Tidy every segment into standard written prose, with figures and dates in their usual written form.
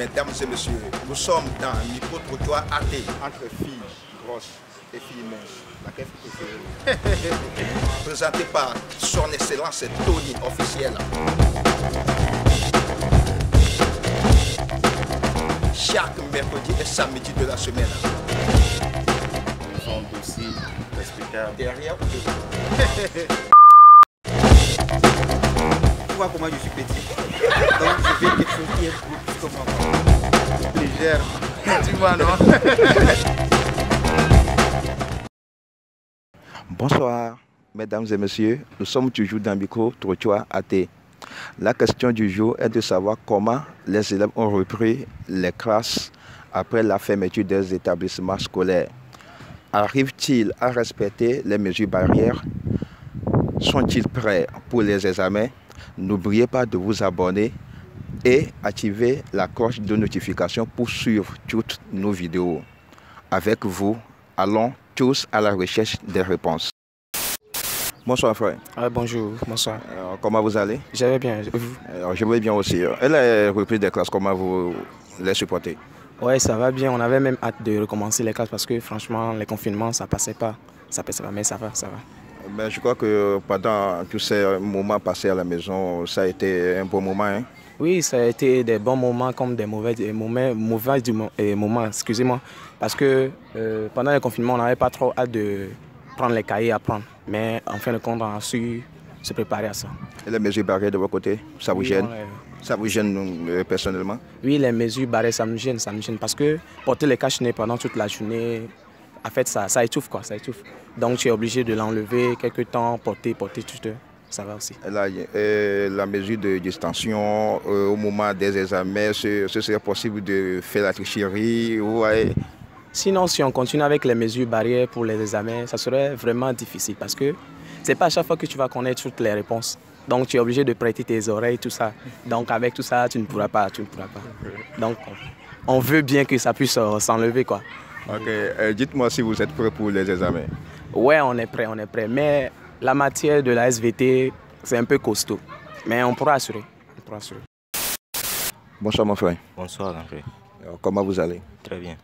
mesdames et messieurs, nous sommes dans un micro-trottoir athée entre filles grosses et filles minces. Laquelle vous préférez? Présenté par son excellence Tony officiel. Chaque mercredi et samedi de la semaine. Ils sont aussi respectables. Derrière ou devant? Tu vois comment je suis petit. Donc je fais quelque chose qui est plus que moi. Légère. Tu vois, non? Bonsoir, mesdames et messieurs. Nous sommes toujours dans le micro-trottoir athée. La question du jour est de savoir comment les élèves ont repris les classes après la fermeture des établissements scolaires. Arrivent-ils à respecter les mesures barrières? Sont-ils prêts pour les examens? N'oubliez pas de vous abonner et activer la cloche de notification pour suivre toutes nos vidéos. Avec vous, allons tous à la recherche des réponses. Bonsoir frère. Bonjour, bonsoir. Comment vous allez? Je vais bien, vous? Je vais bien aussi. Et la reprise des classes, comment vous les supportez? Oui, ça va bien. On avait même hâte de recommencer les classes parce que franchement, les confinements, ça passait pas. Ça passait pas, mais ça va, ça va. Mais je crois que pendant tous ces moments passés à la maison, ça a été un bon moment. Hein? Oui, ça a été des bons moments comme des mauvais moments, excusez-moi. Parce que pendant le confinement, on n'avait pas trop hâte de prendre les cahiers à prendre. Mais en fin de compte, on a su se préparer à ça. Et les mesures barrières de votre côté, ça vous gêne? Ça vous gêne personnellement? Oui, les mesures barrières, ça me gêne parce que porter les cache-nez pendant toute la journée, en fait, ça étouffe quoi, ça étouffe. Donc tu es obligé de l'enlever quelques temps, porter tout, ça va aussi. La mesure de distanciation au moment des examens, ce serait possible de faire la tricherie? Ouais. Sinon, si on continue avec les mesures barrières pour les examens, ça serait vraiment difficile parce que c'est pas à chaque fois que tu vas connaître toutes les réponses. Donc tu es obligé de prêter tes oreilles, tout ça. Donc avec tout ça, tu ne pourras pas. Donc on veut bien que ça puisse s'enlever quoi. Ok, dites-moi si vous êtes prêt pour les examens. Ouais, on est prêt. Mais la matière de la SVT, c'est un peu costaud. Mais on pourra assurer. Bonsoir mon frère. Bonsoir mon frère. Comment vous allez? Très bien.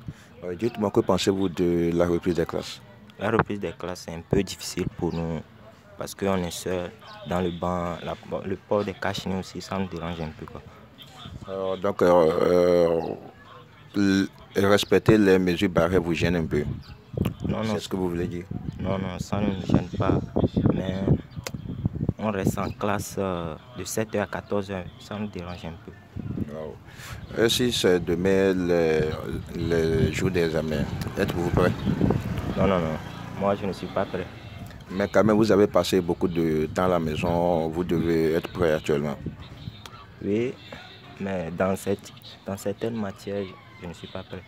Dites-moi, que pensez-vous de la reprise des classes? La reprise des classes est un peu difficile pour nous parce qu'on est seul dans le banc. Le port des cache-nez aussi, ça nous dérange un peu. Quoi. Donc, respecter les mesures barrières vous gêne un peu? Non. C'est ce que vous voulez dire? Non, ça ne nous gêne pas. Mais on reste en classe de 7h à 14h, ça nous dérange un peu. Wow. Et si c'est demain le jour des examens, êtes-vous prêt? Non, moi je ne suis pas prêt. Mais quand même, vous avez passé beaucoup de temps à la maison, vous devez être prêt actuellement. Oui, mais dans certaines matières, je ne suis pas prêt.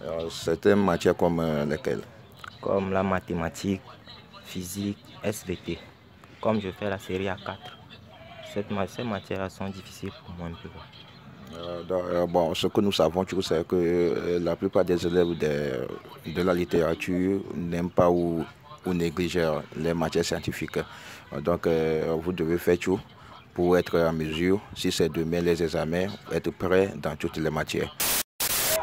Alors, certaines matières comme lesquelles? Comme la mathématique, physique, SVT. Comme je fais la série A4, ces matières sont difficiles pour moi un peu. Bon, ce que nous savons, c'est que la plupart des élèves de la littérature n'aiment pas ou négligent les matières scientifiques. Donc, vous devez faire tout pour être en mesure, si c'est demain les examens, être prêt dans toutes les matières.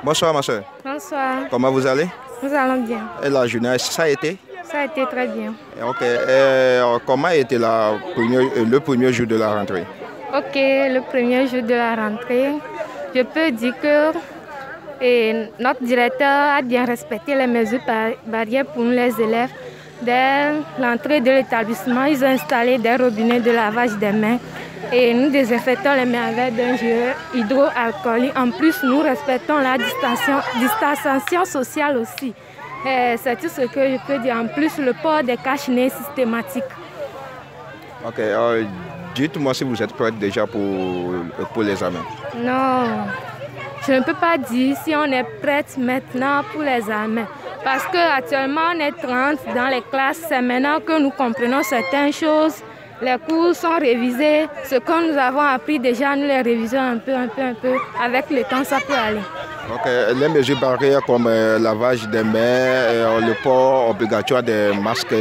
Bonsoir ma soeur. Bonsoir. Comment vous allez? Nous allons bien. Et la journée, ça a été? Ça a été très bien. Ok. Comment a été le premier jour de la rentrée? Ok, le premier jour de la rentrée, je peux dire que notre directeur a bien respecté les mesures barrières pour nous les élèves. Dès l'entrée de l'établissement, ils ont installé des robinets de lavage des mains et nous désinfectons les mains avec un gel hydroalcoolique. En plus, nous respectons la distanciation sociale aussi. C'est tout ce que je peux dire. En plus, le port des cache-nez systématique. Ok. Dites-moi si vous êtes prête déjà pour l'examen. Non, je ne peux pas dire si on est prête maintenant pour l'examen. Parce qu'actuellement, on est 30 dans les classes. C'est maintenant que nous comprenons certaines choses. Les cours sont révisés. Ce que nous avons appris déjà, nous les révisons un peu. Avec le temps, ça peut aller. Ok. Les mesures barrières comme lavage des mains, le port obligatoire des masques,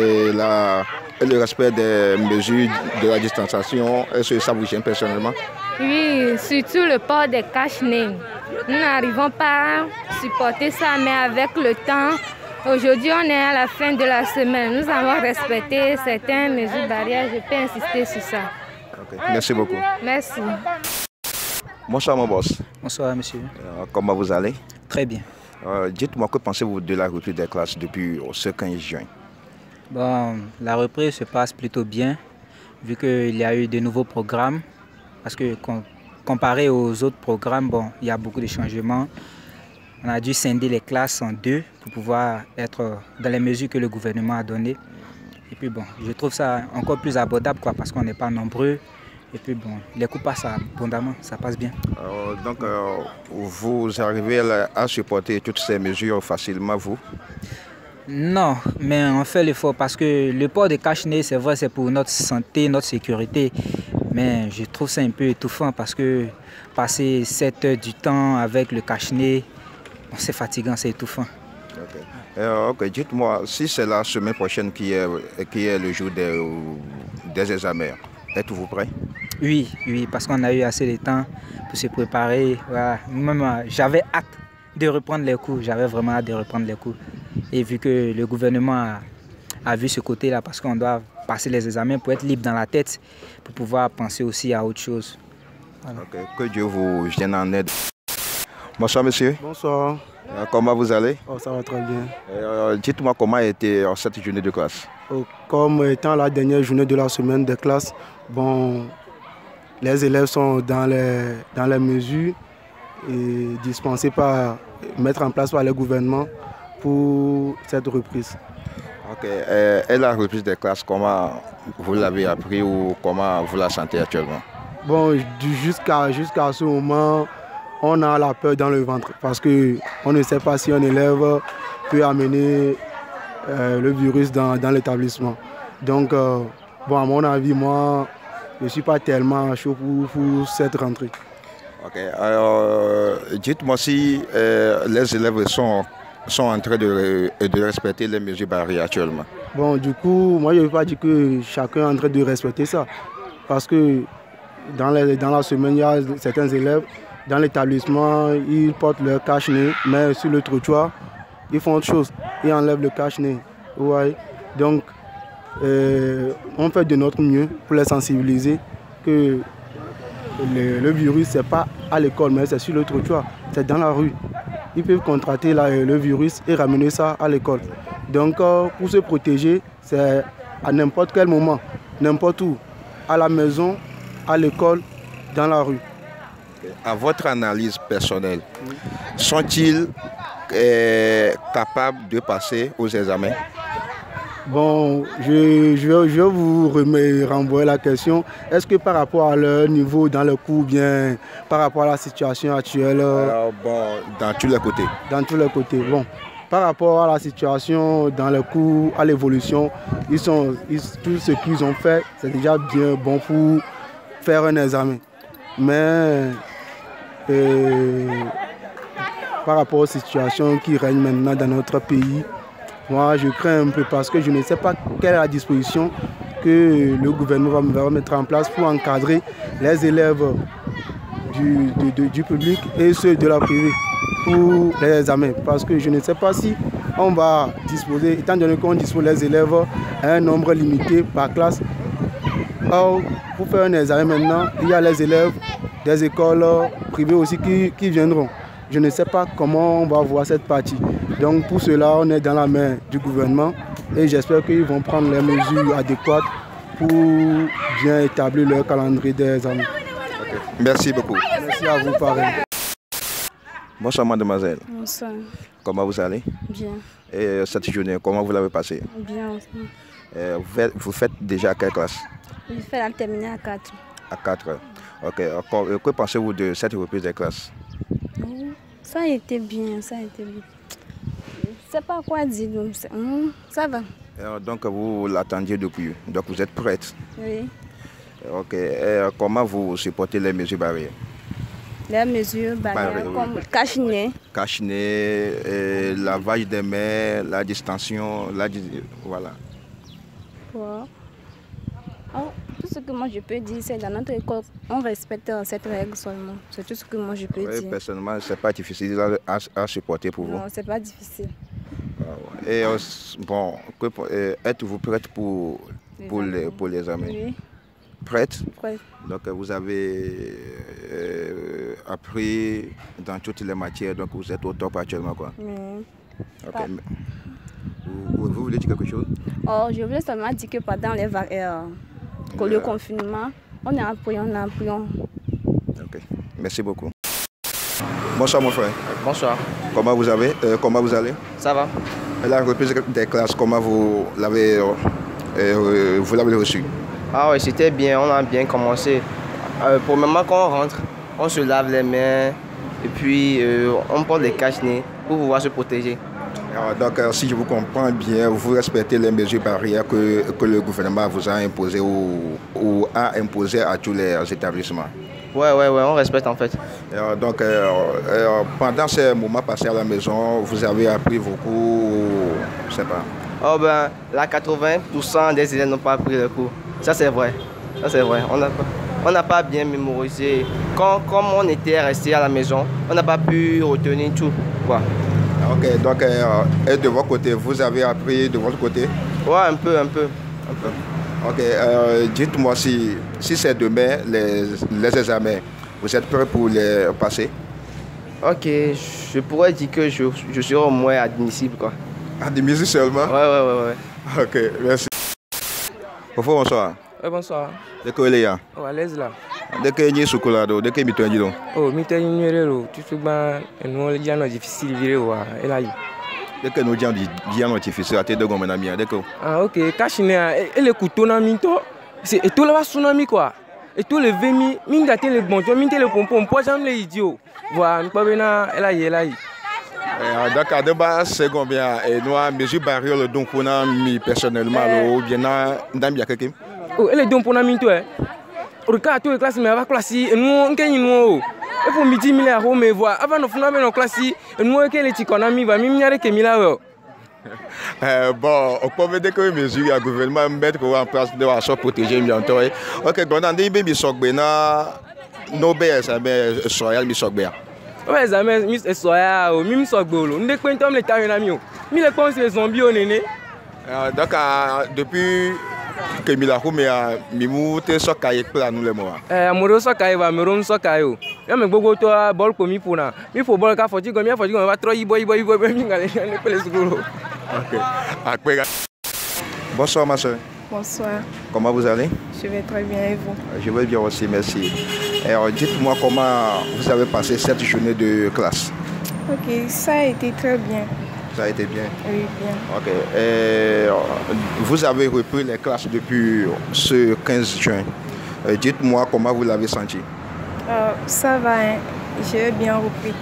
et le respect des mesures de la distanciation, est-ce que ça vous gêne personnellement? Oui, surtout le port des cache-nez. Nous n'arrivons pas à supporter ça, mais avec le temps, aujourd'hui on est à la fin de la semaine. Nous avons respecté certaines mesures barrières. Je peux insister sur ça. Okay. Merci beaucoup. Merci. Bonsoir mon boss. Bonsoir monsieur. Comment vous allez? Très bien. Dites-moi, que pensez-vous de la reprise des classes depuis ce 15 juin? Bon, la reprise se passe plutôt bien, vu qu'il y a eu de nouveaux programmes. Parce que comparé aux autres programmes, bon, il y a beaucoup de changements. On a dû scinder les classes en deux pour pouvoir être dans les mesures que le gouvernement a données. Et puis bon, je trouve ça encore plus abordable parce qu'on n'est pas nombreux. Et puis bon, les cours passent abondamment, ça passe bien. Donc vous arrivez à supporter toutes ces mesures facilement, vous? Non, mais on fait l'effort parce que le port de cache-nez, c'est vrai, c'est pour notre santé, notre sécurité. Mais je trouve ça un peu étouffant parce que passer 7 heures du temps avec le cache-nez, c'est fatigant, c'est étouffant. Ok, dites-moi, si c'est la semaine prochaine qui est le jour des examens, êtes-vous prêt? Oui, parce qu'on a eu assez de temps pour se préparer. Voilà. Moi-même, j'avais hâte de reprendre les cours, j'avais vraiment hâte de reprendre les cours. Et vu que le gouvernement a vu ce côté-là, parce qu'on doit passer les examens pour être libre dans la tête, pour pouvoir penser aussi à autre chose. Voilà. Okay. Que Dieu vous vienne en aide. Bonsoir monsieur. Bonsoir. Comment vous allez? Ça va très bien. Dites-moi comment a été cette journée de classe. Comme étant la dernière journée de la semaine de classe, bon, les élèves sont dans les mesures et dispensés mettre en place par le gouvernement pour cette reprise. Ok. Et la reprise des classes, comment vous l'avez appris ou comment vous la sentez actuellement? Bon, jusqu'à ce moment, on a la peur dans le ventre parce qu'on ne sait pas si un élève peut amener le virus dans l'établissement. Donc, bon, à mon avis, moi, je ne suis pas tellement chaud pour cette rentrée. Ok. Alors, dites-moi si les élèves sont en train de respecter les mesures barrières actuellement. Bon, du coup, moi, je ne veux pas dire que chacun est en train de respecter ça. Parce que dans la semaine, il y a certains élèves, dans l'établissement, ils portent leur cache-nez, mais sur le trottoir, ils font autre chose. Ils enlèvent le cache-nez. Ouais. Donc, on fait de notre mieux pour les sensibiliser que le virus, ce n'est pas à l'école, mais c'est sur le trottoir, c'est dans la rue. Ils peuvent contracter le virus et ramener ça à l'école. Donc, pour se protéger, c'est à n'importe quel moment, n'importe où, à la maison, à l'école, dans la rue. À votre analyse personnelle, sont-ils capables de passer aux examens? Bon, je vais vous renvoyer la question. Est-ce que par rapport à leur niveau dans le cours, bien par rapport à la situation actuelle? Bon, dans tous les côtés. Dans tous les côtés. Bon, par rapport à la situation dans le cours, à l'évolution, tout ce qu'ils ont fait, c'est déjà bien bon pour faire un examen. Mais par rapport aux situations qui règnent maintenant dans notre pays, moi je crains un peu parce que je ne sais pas quelle est la disposition que le gouvernement va mettre en place pour encadrer les élèves du public et ceux de la privée pour les examens. Parce que je ne sais pas si on va disposer, étant donné qu'on dispose les élèves à un nombre limité par classe. Or, pour faire un examen maintenant, il y a les élèves des écoles privées aussi qui viendront. Je ne sais pas comment on va voir cette partie. Donc pour cela, on est dans la main du gouvernement et j'espère qu'ils vont prendre les mesures adéquates pour bien établir leur calendrier des examens. Okay. Merci beaucoup. Merci à vous, pareil. Bonsoir mademoiselle. Bonsoir. Comment vous allez? Bien. Et cette journée, comment vous l'avez passée? Bien aussi. Vous faites déjà quelle classe? Je fais la terminale à 4. À 4. Ok. Que pensez-vous de cette reprise des classes? Ça a été bien, ça a été bien. Je ne sais pas quoi dire, donc ça va. Donc vous l'attendiez depuis, donc vous êtes prête? Oui. Ok. Comment vous supportez les mesures barrières? Les mesures barrières comme cache-nez. Cache-nez, lavage des mains, la distanciation, voilà. Wow. Oh, tout ce que moi je peux dire, c'est dans notre école, on respecte cette règle seulement. C'est tout ce que moi je peux dire. Personnellement, ce n'est pas difficile à supporter pour vous? Non, ce n'est pas difficile. Et bon, êtes-vous prête pour les examens? Oui. Prête? Prête. Donc vous avez appris dans toutes les matières, donc vous êtes au top actuellement, quoi. Oui. Okay. Vous voulez dire quelque chose? Oh, je voulais seulement dire que pendant le confinement, on a appris. Ok, merci beaucoup. Bonsoir mon frère. Bonsoir. Comment vous allez? Ça va. La reprise des classes, comment vous l'avez reçu? Ah oui, c'était bien, on a bien commencé. Pour le moment, quand on rentre, on se lave les mains et puis on porte des cache-nez pour pouvoir se protéger. Alors, donc, si je vous comprends bien, vous respectez les mesures barrières que le gouvernement vous a imposées ou a imposées à tous les établissements? Ouais, on respecte en fait. Alors, donc, pendant ces moments passés à la maison, vous avez appris beaucoup, je ne sais pas. Oh ben, là, 80% des élèves n'ont pas appris le cours. Ça, c'est vrai. On n'a pas bien mémorisé. Comme on était resté à la maison, on n'a pas pu retenir tout, quoi. Ok, donc, et de votre côté, vous avez appris de votre côté? Ouais, un peu. Ok, dites-moi si c'est demain les examens, vous êtes prêt pour les passer? Ok, je pourrais dire que je serai au moins admissible, quoi. Admissible seulement? Ouais. Ok, merci. Bonsoir. Bonsoir. De quoi il y a? Oh, à l'aise là. De quoi il y a sous là? De quoi il y a? Oh, il y a tout ce que nous avons difficile et là. De quoi nous avons difficile à te de gomme na mia de quoi? Ah ok, cachine et le couteau na minto. C'est tout là tsunami quoi. Et tout le vemi, mine gâter le bon, mine le pompon, pas jamais les idiots. Voilà, nous pas venir et là. Donc, à débat, c'est combien? Et nous, mesure barrière, donc, on a mis personnellement, ou bien, dans bien quelqu'un? Oh, elle est donc pour la minto, hein. Regarde, tous les classes, mais avec classe, et nous, on gagne, nous. Et pour midi, il y a mais voilà. Avant, nous faisons nos classes, et nous, on gagne les petits économies, va même y aller que Mila. Bon, on peut dire que les mesures, le gouvernement mettre en place de façon protéger bientôt. Ok, donc, on a des bébés sogbena, nos BS, mais soyal, mi sogbea. Ouais, ça mais Miss Soya, même Sogbolo. Nous découvrons les tarinamios. Mais les cons les zombies au néné. Donc depuis que Milakou mais Mimou te sokaye plan nous les mois. Amoro sokaye va merom sokayo. Ya me gogo to bol ko mi puna. Mi fo bol ka foji go mi foji go va tro ibo mi ngale ne pele sugolo. OK. Après. Bonsoir ma soeur. Bonsoir. Comment vous allez? Je vais très bien et vous? Je vais bien aussi, merci. Alors, dites-moi comment vous avez passé cette journée de classe. Ok, ça a été très bien. Ça a été bien? Oui, bien. Ok. Et, vous avez repris les classes depuis ce 15 juin. Dites-moi comment vous l'avez senti. Ça va, hein. J'ai bien repris.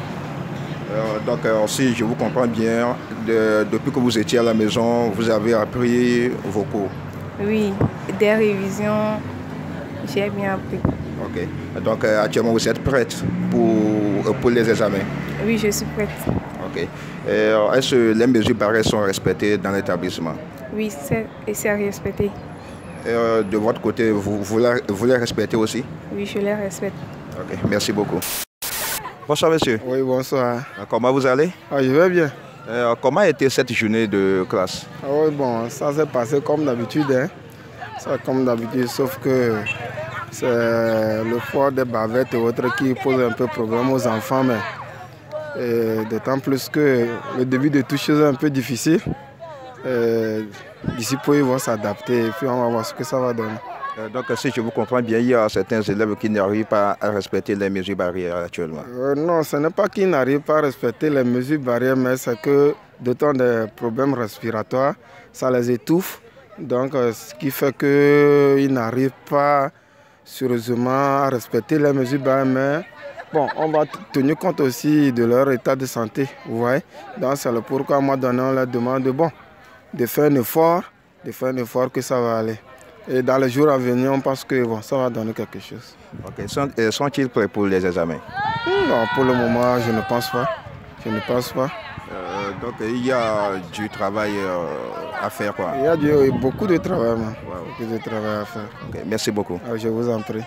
Donc, si je vous comprends bien, depuis que vous étiez à la maison, vous avez appris vos cours. Oui, des révisions, j'ai bien appris. Ok. Donc, actuellement, vous êtes prête pour les examens? Oui, je suis prête. Ok. Est-ce que les mesures barrières sont respectées dans l'établissement? Oui, c'est respecté. De votre côté, vous les respectez aussi? Oui, je les respecte. Ok, merci beaucoup. Bonsoir, monsieur. Oui, bonsoir. Comment vous allez? Je vais bien. Comment a été cette journée de classe? Oui, bon, ça s'est passé comme d'habitude. Hein. Ça comme d'habitude, sauf que c'est le fort des bavettes et autres qui pose un peu problème aux enfants. Mais d'autant plus que le début de tout chose est un peu difficile. D'ici peu, ils vont s'adapter et puis on va voir ce que ça va donner. Donc, si je vous comprends bien, il y a certains élèves qui n'arrivent pas à respecter les mesures barrières actuellement. Non, ce n'est pas qu'ils n'arrivent pas à respecter les mesures barrières, mais c'est que d'autant des problèmes respiratoires, ça les étouffe. Donc, ce qui fait qu'ils n'arrivent pas sérieusement à respecter les mesures barrières. Mais bon, on va tenir compte aussi de leur état de santé. Vous voyez? Donc, c'est pourquoi moi, on leur demande de faire un effort, que ça va aller. Et dans les jours à venir, on pense que bon, ça va donner quelque chose. Ok. Sont-ils prêts pour les examens? Non, pour le moment, je ne pense pas. Donc il y a du travail à faire quoi. Il y a beaucoup de travail, beaucoup de travail à faire. Okay, merci beaucoup. Je vous en prie.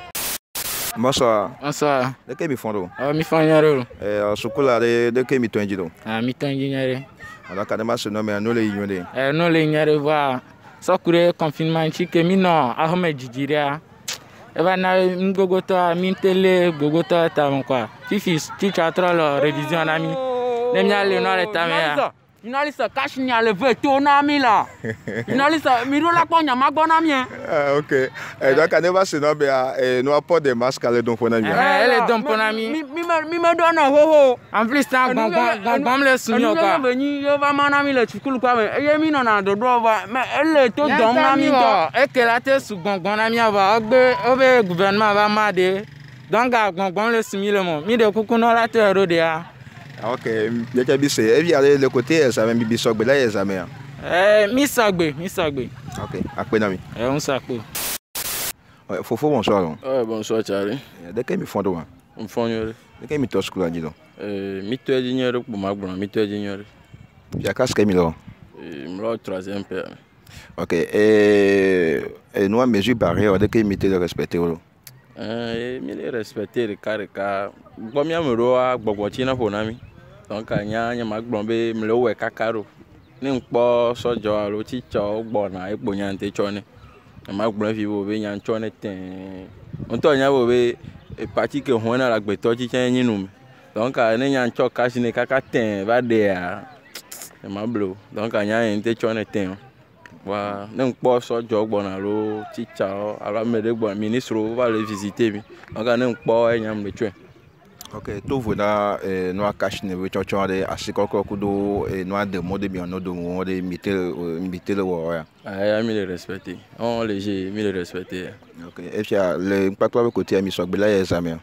Bonsoir. Bonsoir. De quel mi-fondo? Mi-fondo. Sukula de quel mi-tongido? Mi-tongido. Alors quand même ce nom est non les ignoré. Non les ignoré voir. Sokure confinement chique mi non Ahmed Jijiria. Eva na ngogota mi télé gogota ta quoi. Fifi tu chatra la révision ami. Nemia le no le tamia. Inalisa cash ni ale veto na mi là. Inalisa mi ro la ponya magbona mi. OK. Donc quand même ce nom est nous apporte des masques à le don pour ami. Elle est don pour ami. Mi me donne ho. En plus ça gon le sunyo quoi. Venu yo va manami le chukulu kwa me. Ye mi no na do va mais elle to don na mi to. E que la te su gon ami va ogbe obe gouvernement va made. Donc gon le sumi le mo. Mi de kuku no la te ro de a. OK, il y a bien c'est il y a le côté examen bibi sogbe là examen. Mi sagbe. OK, après nami. On sakpo. Ouais, Fofo bonsoir. Bonsoir Charlie. De quel mi fondo? On fondo. De quel mi to school là mi to engineer pour ma grand, mi to engineer. Il y a casque mi là. Moi 3e père. OK, et nous à mesure barrière de quel mi te respecter là. Mi le respecter le carré bon mi amero a gbogbo china for nami donc anya ma gbombe mi lo we kakaro ni npo sojo alo chicho gbo na epo nyante chone ma gbon fi bo be nyan chone ten onto nya bo be parti ke ho na la gbeto chichen nyinu donc ne nyan cho cash ne kaka ten ba de a ma blo donc anya ente chone ten wa ne npo sojo gbo na lo chicho ala mede gbo ministre va le visiter mi donc ne npo enyam le chwe. OK, tout voilà nous a caché ne veut chochoire assez kokokudo nous a demandé bien nous de miter le wa. Mi le respecter. On léger, mi le respecter. OK, et puis le pas toi côté ami sok bela examen.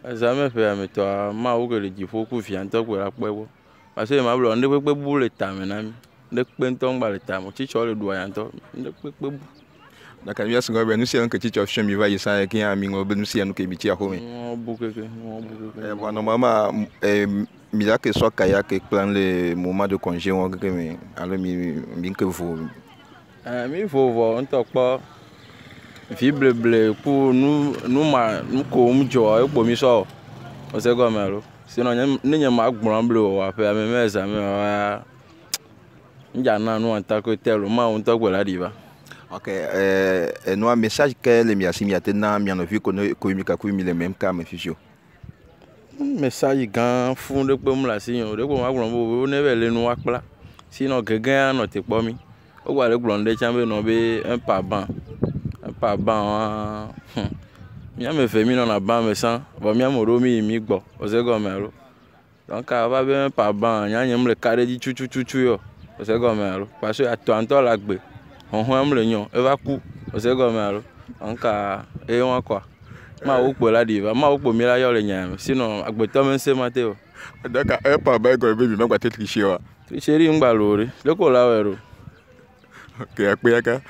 Examen fait mais toi ma ou que le faut ku fi anto pour la pewo. Parce que ma blo ndé pe bu le ta menami. Ndé pe nton ba le ta mo ti cho le do yanto. Ndé pe bu. Donc il y a ce qu'on nous c'est un petit option mi va y ça qui a mis nous c'est nous qui mi tia home. Normalement mi là que soit kayak et plan le moment de congé on que mais alors mi que vous mi faut voir on talk pas fibre bleu pour nous comme joie pour mi so on sait comment alors sinon n'y a ma grand bleu on fait même examen njana nous en tant que tel on talk la diva. OK, nous un message que les miasi miatena mi en vu que communiquer avec les mêmes cas mais physio. Message grand fond de pour me la signe de pour ma grand on ne veut le nous akla. Sinon quelqu'un notre pas mi. O wa le blonde chambe no be un par ban. Un par ban. Mi a me fait mi non na ban me sans. Ba mi amoro mi gbo. O se go melo. Donc va be un par ban nya nyem le carré di chuchu yo. O se go melo. Parce que attends la gbe. On aime le nion, elle va couper, c'est comme ça. Donc, et on a quoi? Ma ou pour la diva, ma ou pour mi la yo le niam. Sinon, à bout de c'est Mathéo. D'accord, un pas bien comme baby, même pas tricher. Tricherie, on va l'ouvrir. Le cola, OK, à quoi?